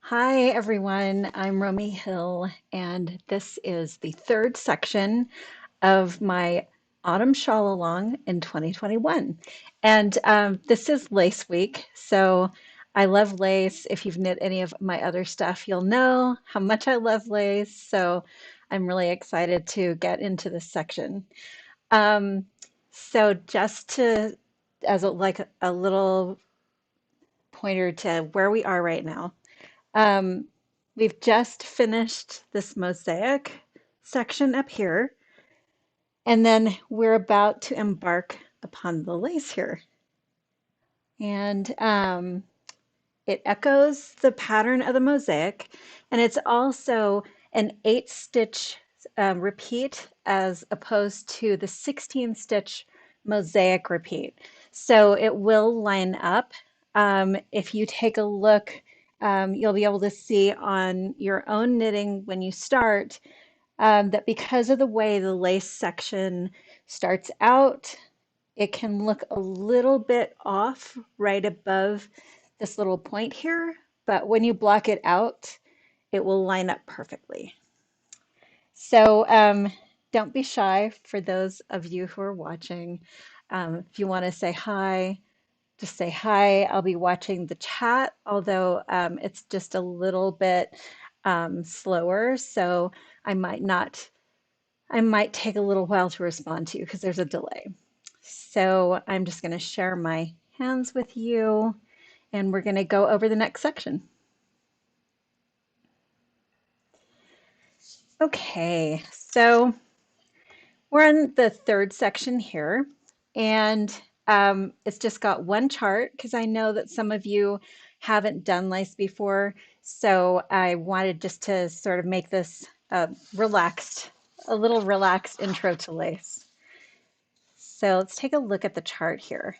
Hi, everyone. I'm Romy Hill, and this is the third section of my autumn shawl along in 2021. And this is Lace Week, so I love lace. If you've knit any of my other stuff, you'll know how much I love lace. So I'm really excited to get into this section. Um, so just to, as a little pointer to where we are right now. Um, we've just finished this mosaic section up here, and then we're about to embark upon the lace here. And it echoes the pattern of the mosaic, and it's also an 8 stitch repeat as opposed to the 16 stitch mosaic repeat. So it will line up. If you take a look, you'll be able to see on your own knitting when you start that because of the way the lace section starts out, it can look a little bit off right above this little point here, but when you block it out, it will line up perfectly. So don't be shy for those of you who are watching. If you want to say hi, just say hi. I'll be watching the chat, although it's just a little bit slower, so I might not, I might take a little while to respond to you because there's a delay. So I'm just going to share my hands with you and we're going to go over the next section. Okay, so we're on the third section here, and it's just got one chart because I know that some of you haven't done lace before. So I wanted just to sort of make this relaxed, a little relaxed intro to lace. So let's take a look at the chart here.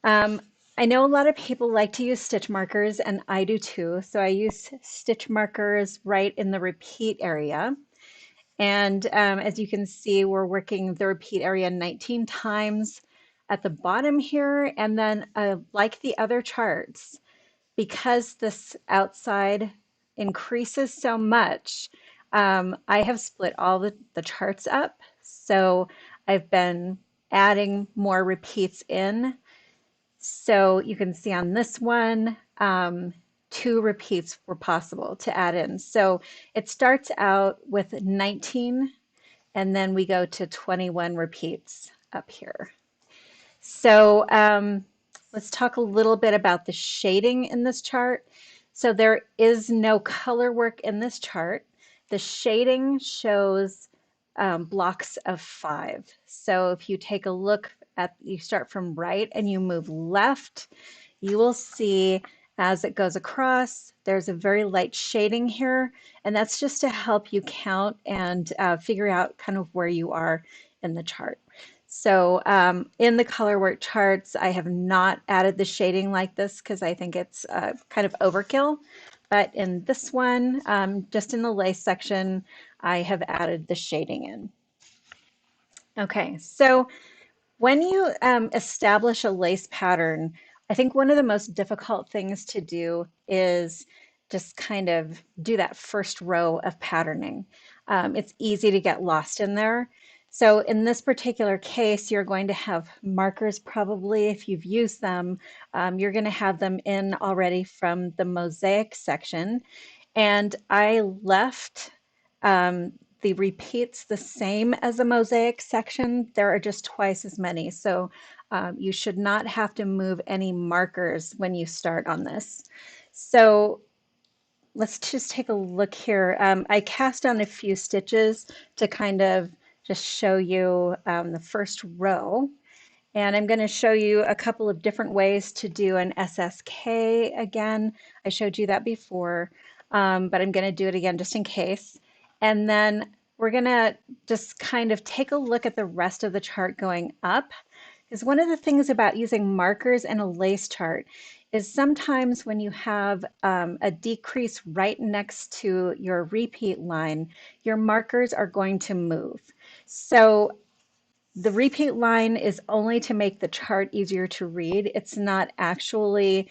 Um, I know a lot of people like to use stitch markers, and I do too. So I use stitch markers right in the repeat area. And as you can see, we're working the repeat area 19 times at the bottom here. And then like the other charts, because this outside increases so much, I have split all the charts up. So I've been adding more repeats in. So you can see on this one, 2 repeats were possible to add in. So it starts out with 19 and then we go to 21 repeats up here. So let's talk a little bit about the shading in this chart. So there is no color work in this chart. The shading shows blocks of 5. So if you take a look at, you start from right and you move left, you will see as it goes across, there's a very light shading here, and that's just to help you count and figure out kind of where you are in the chart. So in the color work charts, I have not added the shading like this because I think it's kind of overkill. But in this one, just in the lace section, I have added the shading in. Okay, so when you establish a lace pattern, I think one of the most difficult things to do is just kind of do that first row of patterning. It's easy to get lost in there. So in this particular case, you're going to have markers probably, if you've used them, you're going to have them in already from the mosaic section. And I left the repeats the same as the mosaic section. There are just twice as many. So you should not have to move any markers when you start on this. So let's just take a look here. I cast on a few stitches to kind of just show you the first row. And I'm going to show you a couple of different ways to do an SSK again. I showed you that before, but I'm going to do it again just in case. And then we're going to just kind of take a look at the rest of the chart going up. Because one of the things about using markers in a lace chart is sometimes when you have a decrease right next to your repeat line, your markers are going to move. So the repeat line is only to make the chart easier to read. It's not actually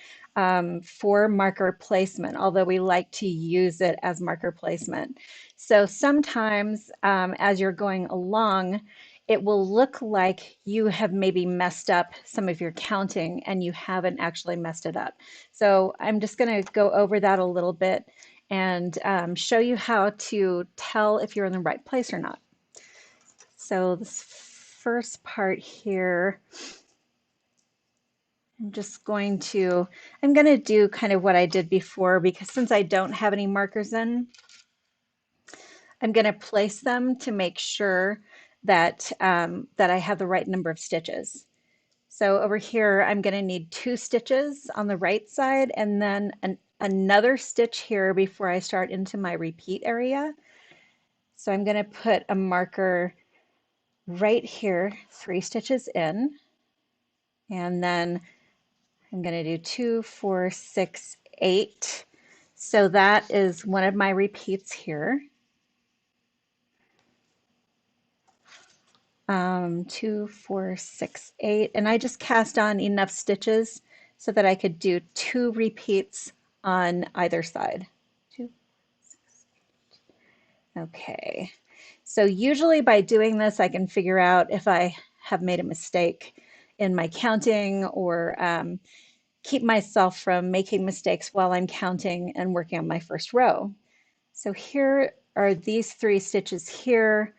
for marker placement, although we like to use it as marker placement. So sometimes as you're going along, it will look like you have maybe messed up some of your counting and you haven't actually messed it up. So I'm just going to go over that a little bit and show you how to tell if you're in the right place or not. So this first part here, I'm going to do kind of what I did before, because since I don't have any markers in, I'm going to place them to make sure that, that I have the right number of stitches. So over here, I'm going to need 2 stitches on the right side and then another stitch here before I start into my repeat area. So I'm going to put a marker right here, 3 stitches in, and then I'm going to do 2, 4, 6, 8. So that is one of my repeats here. 2, 4, 6, 8. And I just cast on enough stitches so that I could do 2 repeats on either side. 2, 6. Okay. So usually by doing this, I can figure out if I have made a mistake in my counting, or keep myself from making mistakes while I'm counting and working on my first row. So here are these 3 stitches here,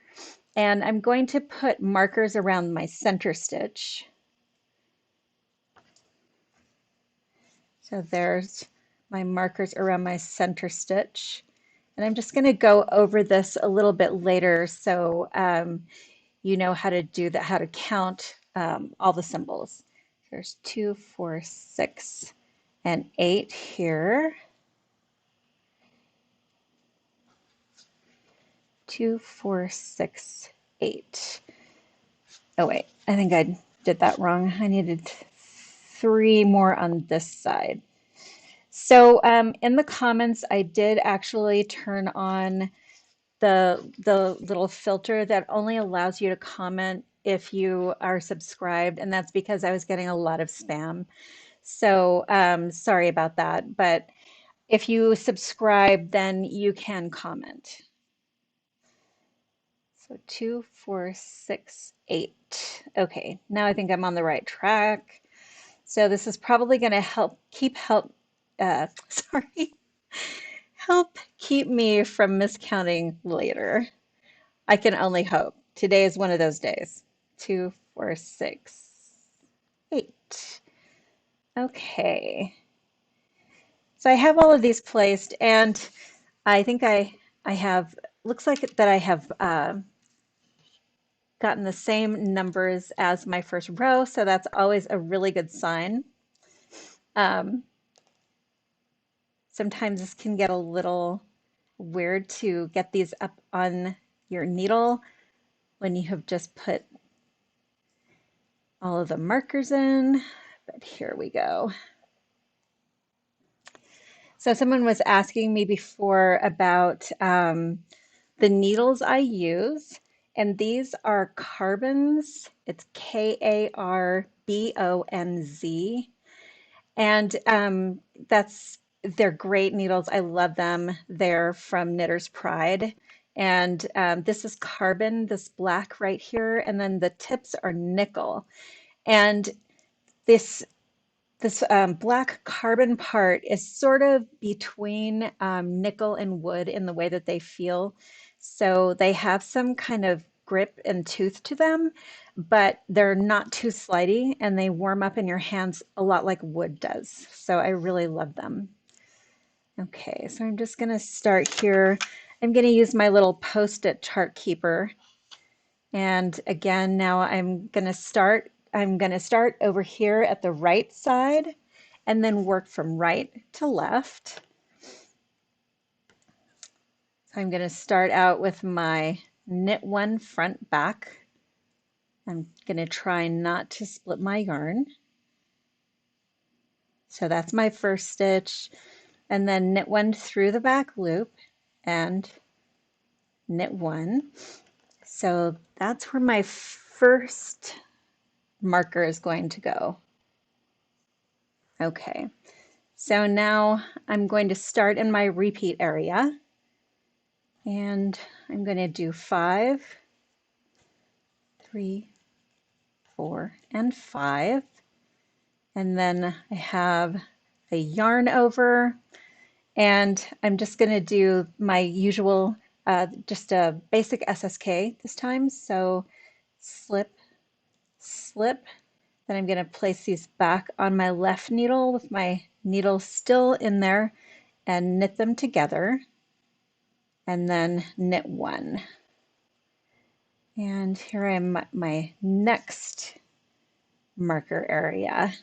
and I'm going to put markers around my center stitch. So there's my markers around my center stitch. And I'm just going to go over this a little bit later so you know how to do that, how to count all the symbols. There's 2, 4, 6, and 8 here. 2, 4, 6, 8. Oh wait, I think I did that wrong. I needed 3 more on this side. So in the comments, I did actually turn on the little filter that only allows you to comment if you are subscribed, and that's because I was getting a lot of spam. So sorry about that, but if you subscribe, then you can comment. So 2, 4, 6, 8. Okay, now I think I'm on the right track. So this is probably going to sorry, help keep me from miscounting later. I can only hope. Today is one of those days. 2, 4, 6, 8. Okay. So I have all of these placed, and I think I have, looks like that I have gotten the same numbers as my first row, so that's always a really good sign. Um, Sometimes this can get a little weird to get these up on your needle when you have just put all of the markers in, but here we go. So someone was asking me before about the needles I use, and these are Carbonz. It's Karbonz, and they're great needles. I love them. They're from Knitter's Pride, and this is carbon, this black right here, and then the tips are nickel, and this black carbon part is sort of between nickel and wood in the way that they feel. So they have some kind of grip and tooth to them, but they're not too slidey, and they warm up in your hands a lot like wood does. So I really love them. Okay, so I'm just going to start here. I'm going to use my little Post-it chart keeper. And again, now I'm going to start over here at the right side and then work from right to left. So I'm going to start out with my knit 1 front back. I'm going to try not to split my yarn. So that's my first stitch, and then knit 1 through the back loop and knit 1. So that's where my first marker is going to go. Okay, so now I'm going to start in my repeat area, and I'm going to do 5, 3, 4, and 5. And then I have a yarn over, and I'm just going to do my usual, just a basic SSK this time. So slip, slip. Then I'm going to place these back on my left needle with my needle still in there and knit them together, and then knit 1. And here I'm at my next marker area.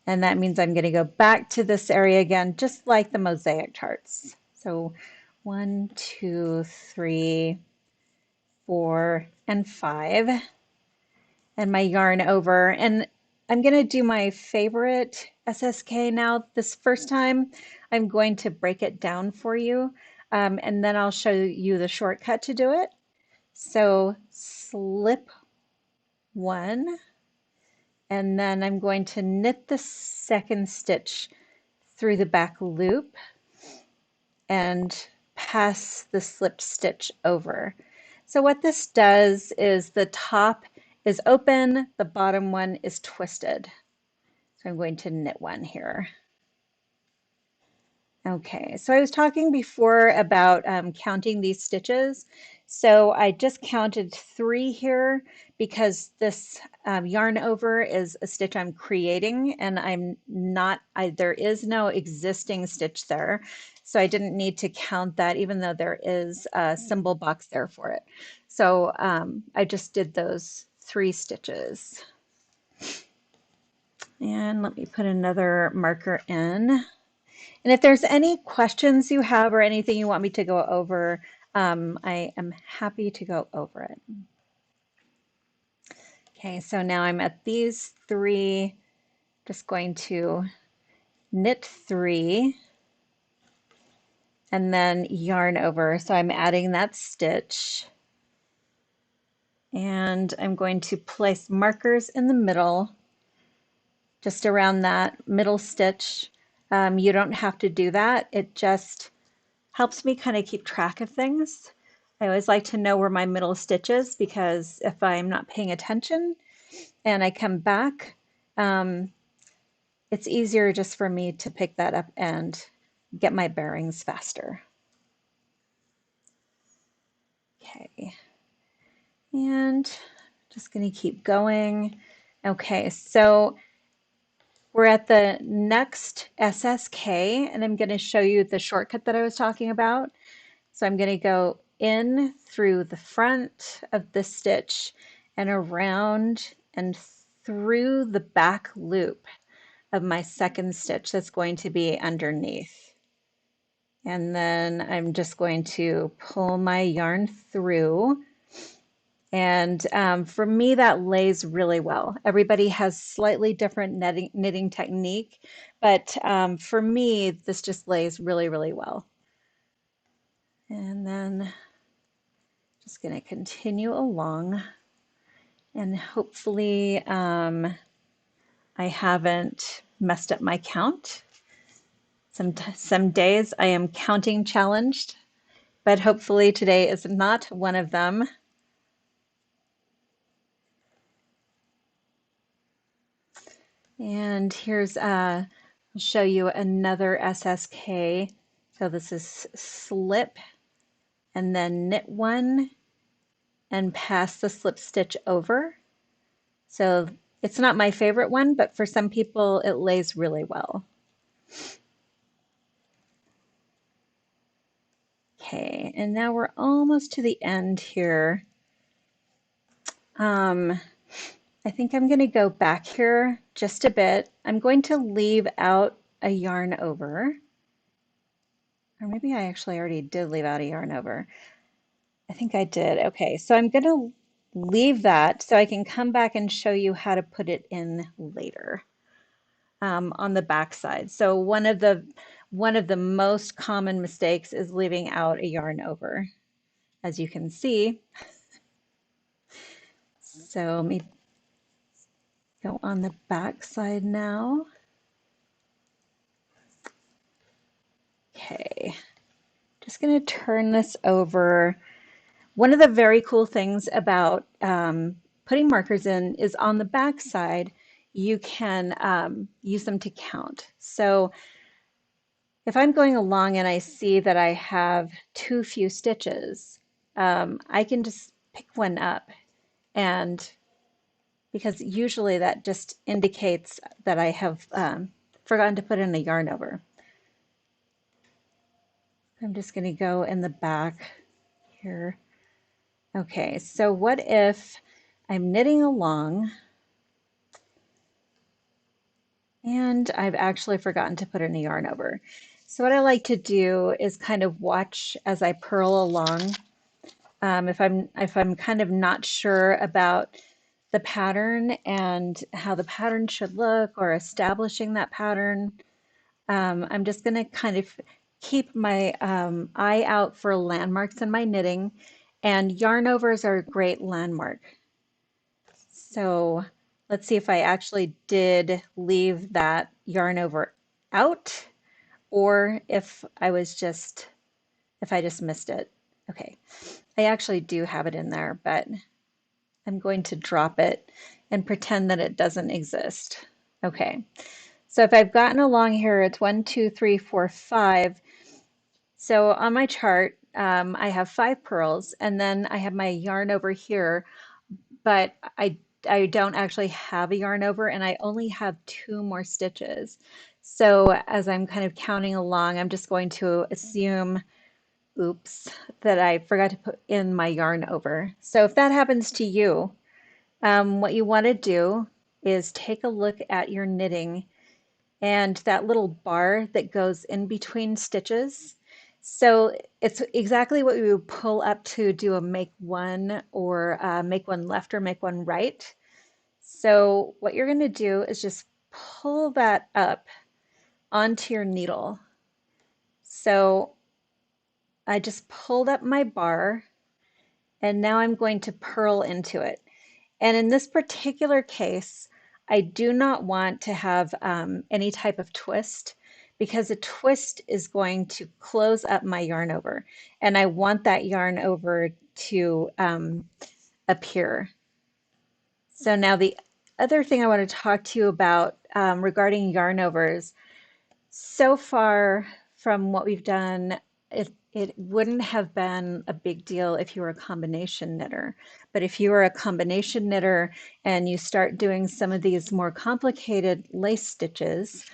And that means I'm going to go back to this area again, just like the mosaic charts. So 1, 2, 3, 4, and 5. And my yarn over. And I'm going to do my favorite SSK now. This first time, I'm going to break it down for you. And then I'll show you the shortcut to do it. So slip 1. And then I'm going to knit the second stitch through the back loop and pass the slip stitch over. So what this does is the top is open, the bottom one is twisted. So I'm going to knit 1 here. Okay, so I was talking before about counting these stitches. So I just counted 3 here because this yarn over is a stitch I'm creating, and there is no existing stitch there. So I didn't need to count that, even though there is a symbol box there for it. So I just did those 3 stitches. And let me put another marker in. And if there's any questions you have or anything you want me to go over, I am happy to go over it. Okay, so now I'm at these 3, just going to knit 3 and then yarn over. So I'm adding that stitch, and I'm going to place markers in the middle, just around that middle stitch. You don't have to do that. It just helps me kind of keep track of things. I always like to know where my middle stitch is, because if I'm not paying attention and I come back, it's easier just for me to pick that up and get my bearings faster. Okay, and just going to keep going. Okay, so we're at the next SSK, and I'm going to show you the shortcut that I was talking about. So I'm going to go in through the front of the stitch and around and through the back loop of my second stitch that's going to be underneath. And then I'm just going to pull my yarn through. And for me, that lays really well. Everybody has slightly different knitting technique, but for me, this just lays really, really well. And then just going to continue along, and hopefully I haven't messed up my count. Some days I am counting challenged, but hopefully today is not one of them. And here's I'll show you another SSK. So this is slip and then knit 1 and pass the slip stitch over. So it's not my favorite one, but for some people it lays really well. Okay, and now we're almost to the end here. I think I'm going to go back here just a bit. I'm going to leave out a yarn over. Or maybe I actually already did leave out a yarn over. I think I did. Okay, so I'm going to leave that so I can come back and show you how to put it in later on the back side. So one of the most common mistakes is leaving out a yarn over, as you can see. So let me go on the back side now. Okay, just going to turn this over. One of the very cool things about putting markers in is on the back side, you can use them to count. So if I'm going along and I see that I have too few stitches, I can just pick one up, and because usually that just indicates that I have forgotten to put in a yarn over. I'm just going to go in the back here. Okay, so what if I'm knitting along and I've actually forgotten to put in a yarn over? So what I like to do is kind of watch as I purl along. If I'm kind of not sure about the pattern and how the pattern should look or establishing that pattern, I'm just going to kind of keep my eye out for landmarks in my knitting, and yarn overs are a great landmark. So let's see if I actually did leave that yarn over out, or if I just missed it. Okay, I actually do have it in there, but I'm going to drop it and pretend that it doesn't exist. Okay, so if I've gotten along here, it's 1, 2, 3, 4, 5. So on my chart, I have 5 pearls, and then I have my yarn over here, but I don't actually have a yarn over, and I only have 2 more stitches. So as I'm kind of counting along, I'm just going to assume, oops, that I forgot to put in my yarn over. So if that happens to you, what you want to do is take a look at your knitting and that little bar that goes in between stitches. So it's exactly what we would pull up to do a make one, or make one left or make one right. So what you're going to do is just pull that up onto your needle. So I just pulled up my bar, and now I'm going to purl into it. And in this particular case, I do not want to have any type of twist, because a twist is going to close up my yarn over, and I want that yarn over to appear. So now the other thing I want to talk to you about regarding yarn overs, so far from what we've done, it wouldn't have been a big deal if you were a combination knitter. But if you are a combination knitter and you start doing some of these more complicated lace stitches,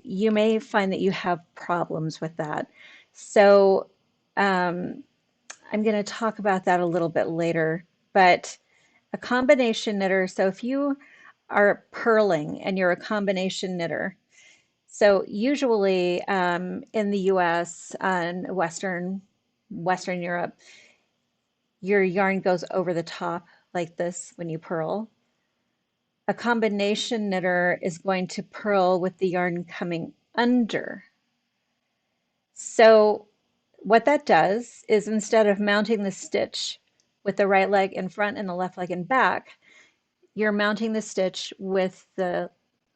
you may find that you have problems with that. So I'm going to talk about that a little bit later. But a combination knitter, so if you are purling and you're a combination knitter, so usually in the US and Western Europe, your yarn goes over the top like this when you purl. A combination knitter is going to purl with the yarn coming under. So what that does is, instead of mounting the stitch with the right leg in front and the left leg in back, you're mounting the stitch with the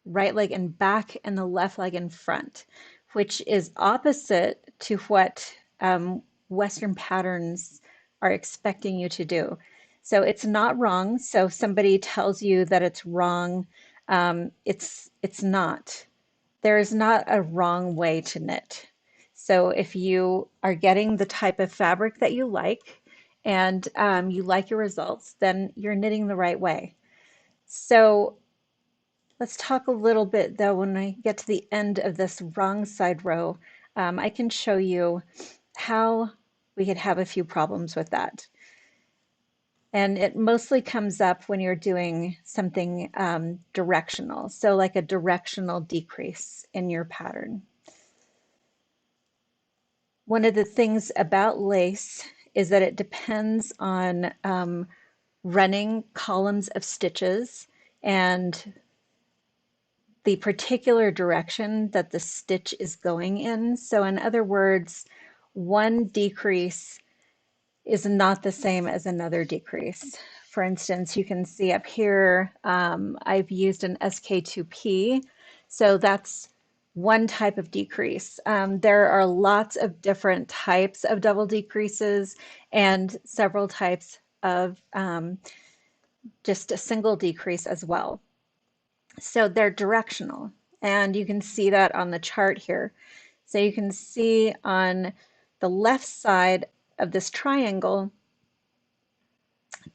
right leg in back and the left leg in front, which is opposite to what Western patterns are expecting you to do. So it's not wrong. So if somebody tells you that it's wrong, it's not. There is not a wrong way to knit. So if you are getting the type of fabric that you like, and you like your results, then you're knitting the right way. So let's talk a little bit, though, when I get to the end of this wrong side row, I can show you how we could have a few problems with that. And it mostly comes up when you're doing something directional, so like a directional decrease in your pattern. One of the things about lace is that it depends on running columns of stitches and the particular direction that the stitch is going in. So in other words, one decrease is not the same as another decrease. For instance, you can see up here, I've used an SK2P. So that's one type of decrease. There are lots of different types of double decreases and several types of just a single decrease as well. So they're directional, and you can see that on the chart here. So you can see on the left side of this triangle,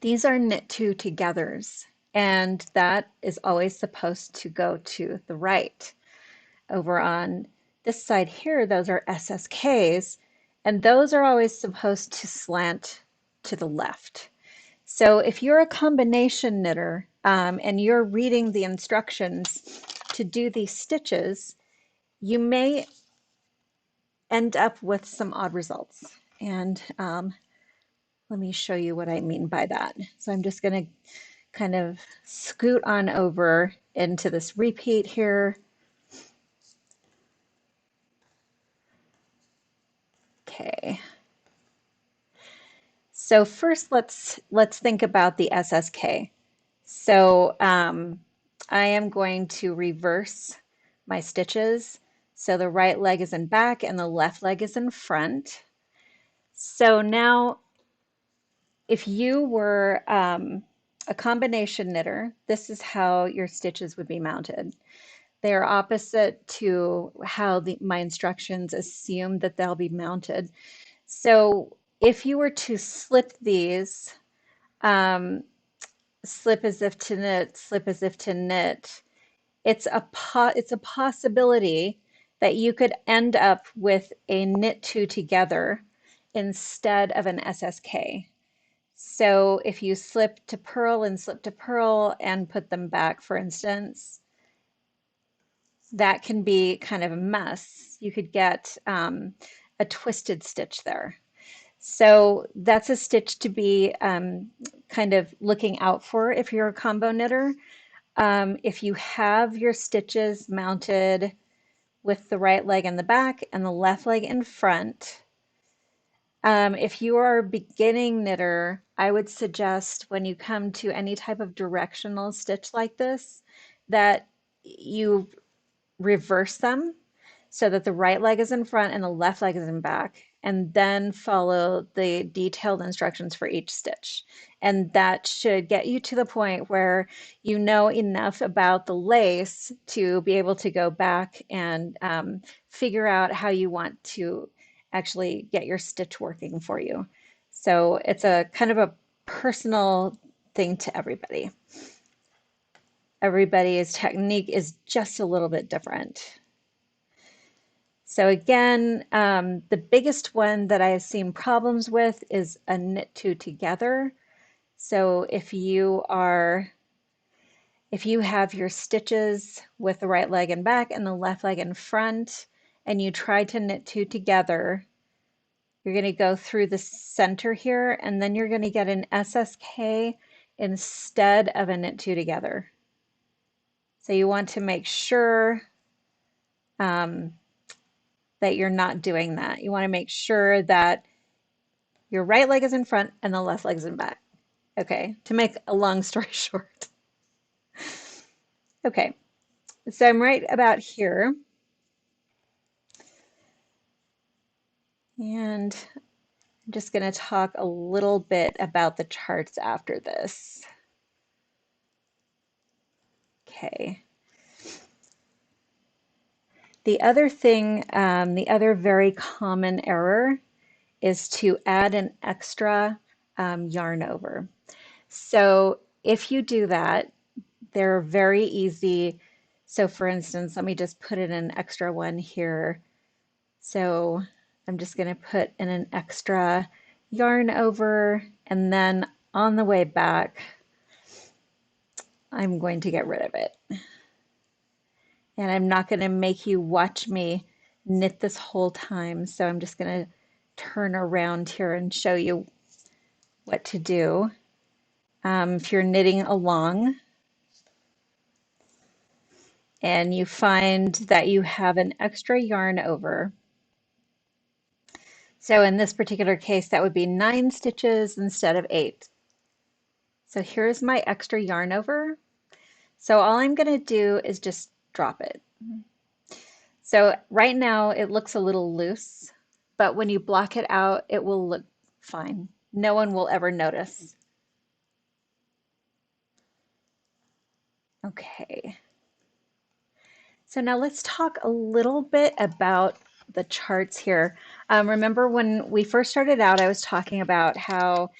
these are knit two togethers, and that is always supposed to go to the right. Over on this side here, those are SSKs, and those are always supposed to slant to the left. So if you're a combination knitter and you're reading the instructions to do these stitches, you may end up with some odd results. And let me show you what I mean by that. So I'm just going to kind of scoot on over into this repeat here. Okay. So first, let's think about the SSK. So I am going to reverse my stitches. So the right leg is in back and the left leg is in front. So now, if you were a combination knitter, this is how your stitches would be mounted. They are opposite to how my instructions assume that they'll be mounted. So if you were to slip these, slip as if to knit, slip as if to knit, it's a possibility that you could end up with a knit two together instead of an SSK. So if you slip to purl and slip to purl and put them back, for instance, that can be kind of a mess. You could get a twisted stitch there. So that's a stitch to be kind of looking out for if you're a combo knitter. If you have your stitches mounted with the right leg in the back and the left leg in front, if you are a beginning knitter, I would suggest when you come to any type of directional stitch like this, that you reverse them so that the right leg is in front and the left leg is in back, and then follow the detailed instructions for each stitch. And that should get you to the point where you know enough about the lace to be able to go back and figure out how you want to actually get your stitch working for you. So it's a kind of a personal thing to everybody. Everybody's technique is just a little bit different. So again, the biggest one that I have seen problems with is a knit two together. So if you have your stitches with the right leg in back and the left leg in front, and you try to knit two together, you're going to go through the center here, and then you're going to get an SSK instead of a knit two together. So you want to make sure that you're not doing that. You want to make sure that your right leg is in front and the left leg is in back. Okay, to make a long story short. Okay, so I'm right about here. And I'm just going to talk a little bit about the charts after this. Okay. The other thing, the other very common error is to add an extra yarn over. So if you do that, they're very easy. So for instance, let me just put in an extra one here. So I'm just going to put in an extra yarn over, and then on the way back, I'm going to get rid of it. And I'm not going to make you watch me knit this whole time. So I'm just going to turn around here and show you what to do. If you're knitting along and you find that you have an extra yarn over, so in this particular case, that would be 9 stitches instead of 8. So here's my extra yarn over. So all I'm going to do is just drop it. So right now it looks a little loose, but when you block it out, it will look fine. No one will ever notice. Okay. So now let's talk a little bit about the charts here. Remember when we first started out, I was talking about how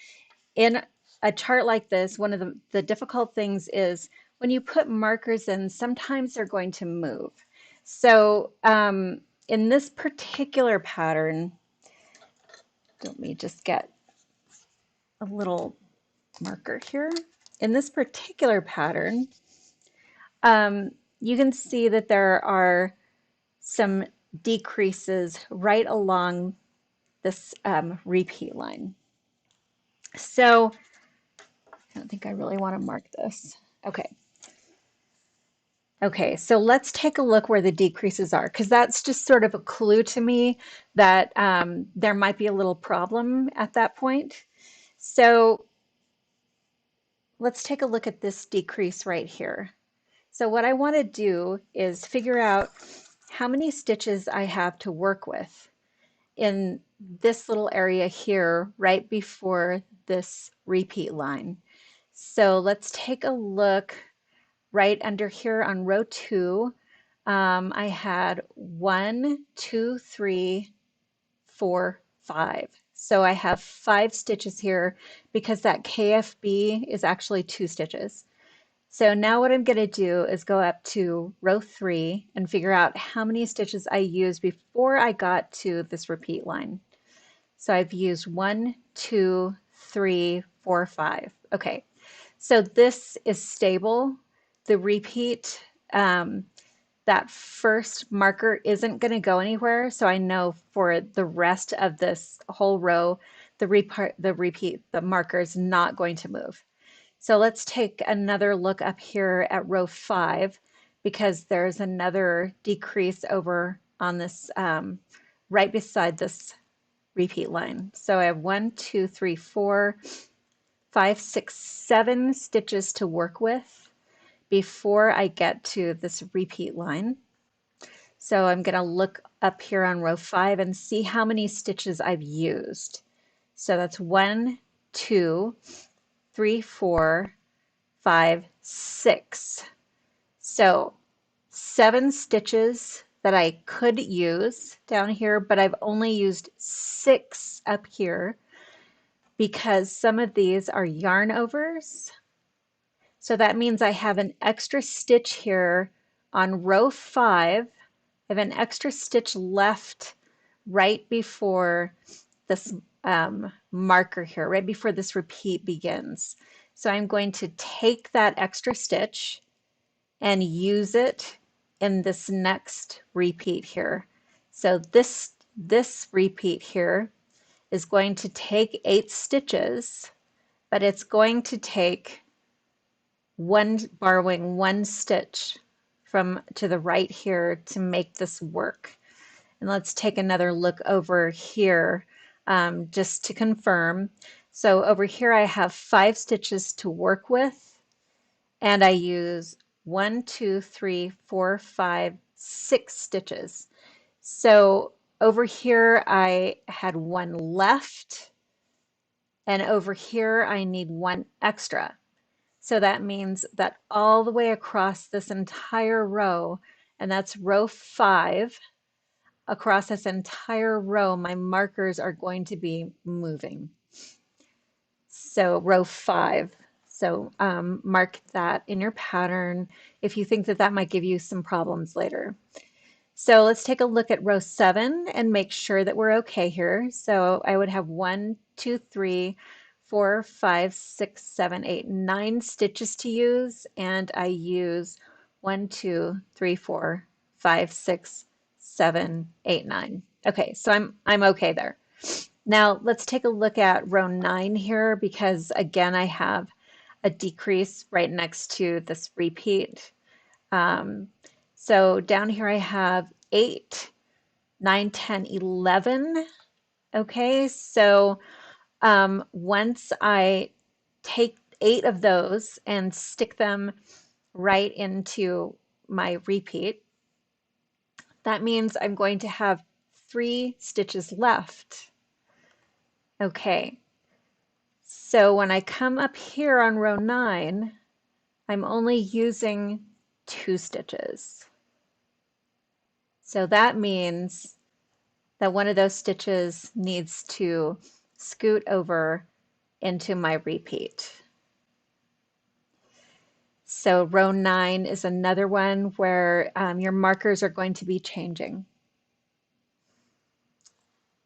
in a chart like this, one of the difficult things is when you put markers in, sometimes they're going to move. So in this particular pattern, let me just get a little marker here. In this particular pattern, um, you can see that there are some decreases right along this repeat line. So I don't think I really want to mark this. Okay. Okay, so let's take a look where the decreases are, because that's just sort of a clue to me that there might be a little problem at that point. So let's take a look at this decrease right here. So what I want to do is figure out how many stitches I have to work with in this little area here right before this repeat line. So let's take a look right under here on row 2. I had 1, 2, 3, 4, 5. So I have 5 stitches here because that KFB is actually 2 stitches. So now what I'm going to do is go up to row 3 and figure out how many stitches I used before I got to this repeat line. So I've used 1, 2, 3, 4, 5. Okay, so this is stable. The repeat, that first marker isn't going to go anywhere. So I know for the rest of this whole row, the marker is not going to move. So let's take another look up here at row 5 because there's another decrease over on this right beside this repeat line. So I have 1, 2, 3, 4, 5, 6, 7 stitches to work with before I get to this repeat line. So I'm going to look up here on row 5 and see how many stitches I've used. So that's 1, 2, 3, 4, 5, 6. So 7 stitches that I could use down here, but I've only used 6 up here because some of these are yarn overs. So that means I have an extra stitch here on row 5. I have an extra stitch left right before this marker here, right before this repeat begins. So I'm going to take that extra stitch and use it in this next repeat here. So this repeat here is going to take 8 stitches, but it's going to take borrowing one stitch from to the right here to make this work. And let's take another look over here just to confirm. So over here I have 5 stitches to work with, and I use 1, 2, 3, 4, 5, 6 stitches. So over here I had 1 left, and over here I need 1 extra. So that means that all the way across this entire row, and that's row 5, across this entire row, my markers are going to be moving. So row 5. So mark that in your pattern if you think that that might give you some problems later. So let's take a look at row 7 and make sure that we're okay here. So I would have 1, 2, 3, 4, 5, 6, 7, 8, 9 stitches to use, and I use 1, 2, 3, 4, 5, 6, 7, 8, 9. Okay, so I'm okay there. Now let's take a look at row 9 here because again I have a decrease right next to this repeat. So down here I have 8, 9, 10, 11. Okay, so once I take 8 of those and stick them right into my repeat. That means I'm going to have 3 stitches left. Okay, so when I come up here on row 9, I'm only using 2 stitches. So that means that one of those stitches needs to scoot over into my repeat. So row 9 is another one where your markers are going to be changing.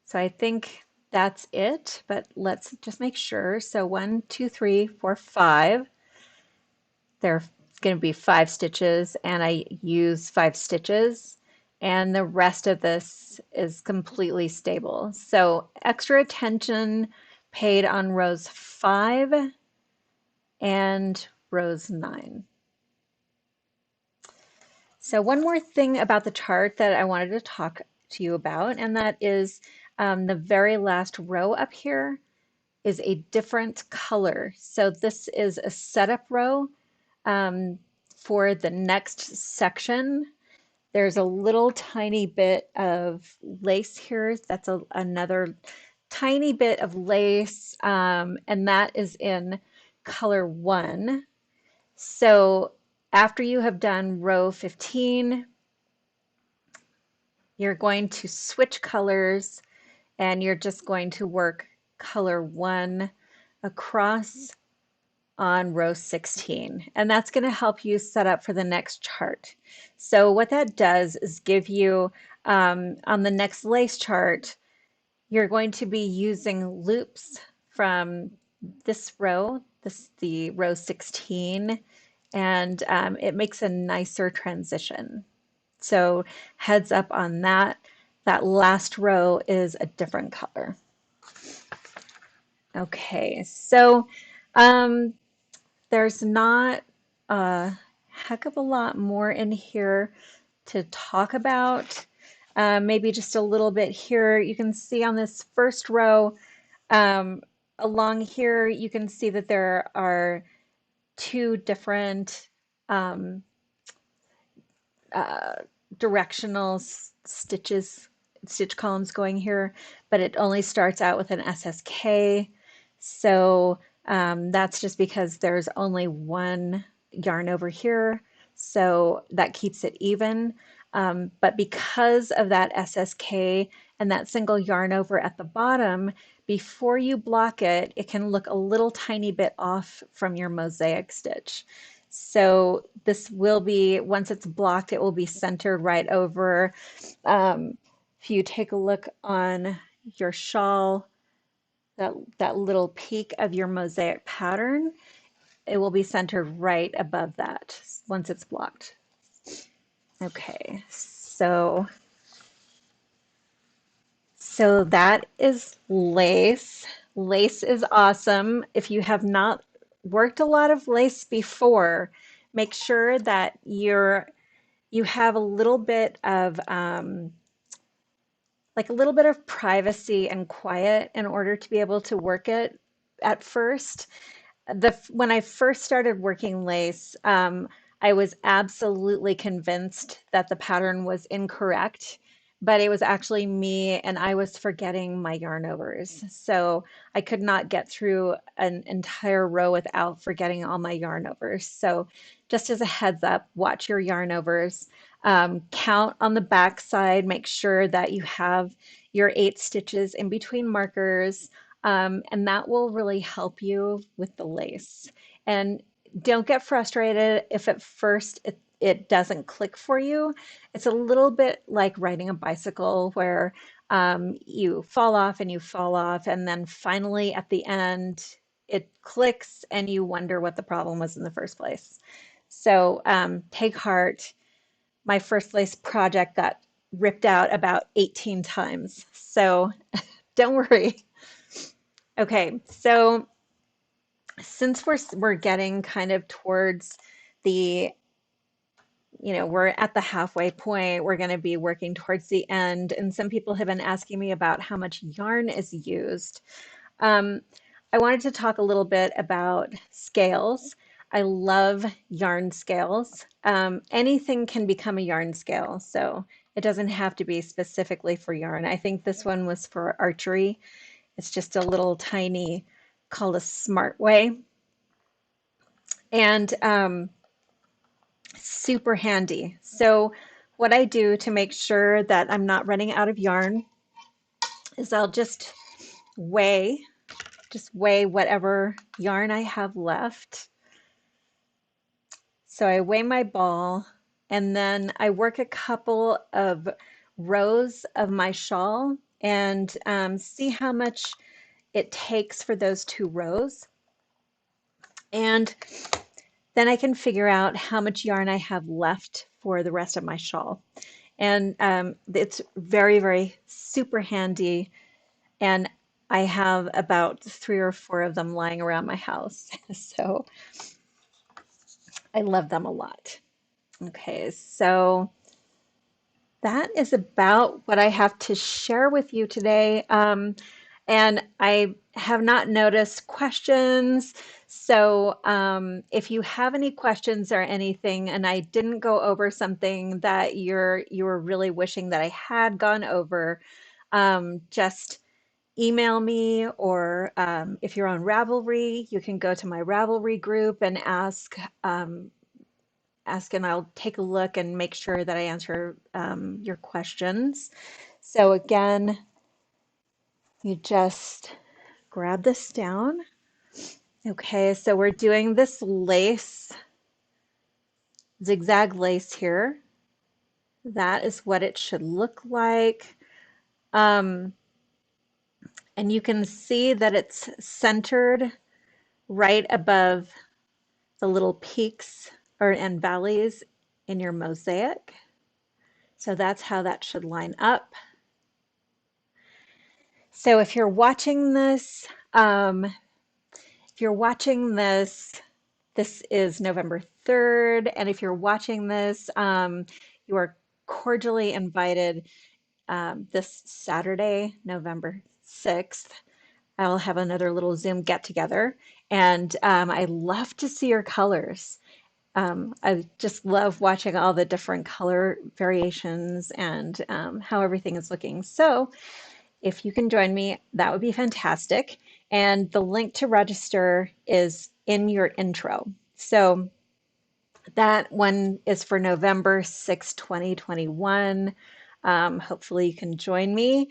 So I think that's it, but let's just make sure. So 1, 2, 3, 4, 5. There's going to be 5 stitches, and I use 5 stitches, and the rest of this is completely stable. So extra attention paid on rows 5 and rows 9. So one more thing about the chart that I wanted to talk to you about, and that is the very last row up here is a different color. So this is a setup row for the next section. There's a little tiny bit of lace here. That's another tiny bit of lace, and that is in color 1. So after you have done row 15, you're going to switch colors and you're just going to work color 1 across on row 16. And that's going to help you set up for the next chart. So what that does is give you, on the next lace chart, you're going to be using loops from this row, the row 16, and it makes a nicer transition. So heads up on that. That last row is a different color. Okay, so there's not a heck of a lot more in here to talk about. Maybe just a little bit here. You can see on this first row, along here, you can see that there are 2 different um, uh, directional stitch columns going here, but it only starts out with an SSK. So that's just because there's only one yarn over here. So that keeps it even. But because of that SSK and that single yarn over at the bottom, before you block it, it can look a little tiny bit off from your mosaic stitch. So this will be, once it's blocked, it will be centered right over. If you take a look on your shawl, that little peak of your mosaic pattern, it will be centered right above that once it's blocked. Okay, so that is lace. Lace is awesome. If you have not worked a lot of lace before, make sure that you have a little bit of like a little bit of privacy and quiet in order to be able to work it at first. When I first started working lace, I was absolutely convinced that the pattern was incorrect, but it was actually me and I was forgetting my yarn overs. So I could not get through an entire row without forgetting all my yarn overs. So just as a heads up, watch your yarn overs. Count on the back side, make sure that you have your 8 stitches in between markers. And that will really help you with the lace. And don't get frustrated if at first it doesn't click for you. It's a little bit like riding a bicycle where you fall off and you fall off, and then finally at the end it clicks and you wonder what the problem was in the first place. So take heart. My first lace project got ripped out about 18 times. So don't worry. Okay, so since we're getting kind of towards the, we're at the halfway point, we're going to be working towards the end, and some people have been asking me about how much yarn is used. Um, I wanted to talk a little bit about scales. I love yarn scales. Anything can become a yarn scale, so it doesn't have to be specifically for yarn. I think this one was for archery. It's just a little tiny, called a Smart Way, and super handy. So what I do to make sure that I'm not running out of yarn is I'll just weigh whatever yarn I have left. So I weigh my ball and then I work a couple of rows of my shawl and see how much it takes for those 2 rows. And then I can figure out how much yarn I have left for the rest of my shawl. And it's very, very super handy. And I have about 3 or 4 of them lying around my house. So I love them a lot. Okay, so that is about what I have to share with you today. And I have not noticed questions. So if you have any questions or anything, and I didn't go over something that you were really wishing that I had gone over, just email me, or if you're on Ravelry, you can go to my Ravelry group and ask, and I'll take a look and make sure that I answer your questions. So again, you just grab this down. Okay, so we're doing this lace, zigzag lace here. That is what it should look like. Um, and you can see that it's centered right above the little peaks and valleys in your mosaic. So that's how that should line up. So if you're watching this, this is November 3rd, and if you're watching this, you are cordially invited this Saturday, November 6th. I'll have another little Zoom get together, and I love to see your colors. I just love watching all the different color variations and how everything is looking. So if you can join me, that would be fantastic. And the link to register is in your intro. So that one is for November 6th, 2021. Hopefully you can join me.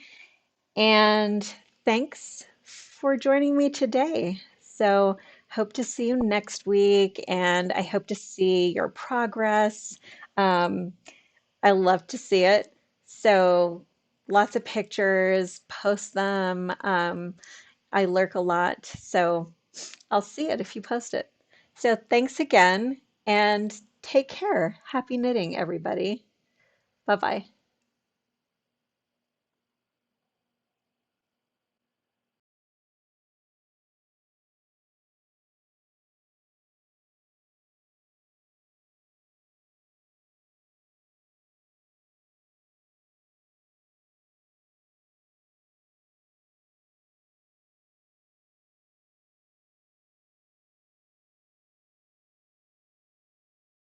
And thanks for joining me today. So hope to see you next week, and I hope to see your progress. Um, I love to see it. So lots of pictures, post them. I lurk a lot, so I'll see it if you post it. So thanks again and take care. Happy knitting, everybody. Bye bye.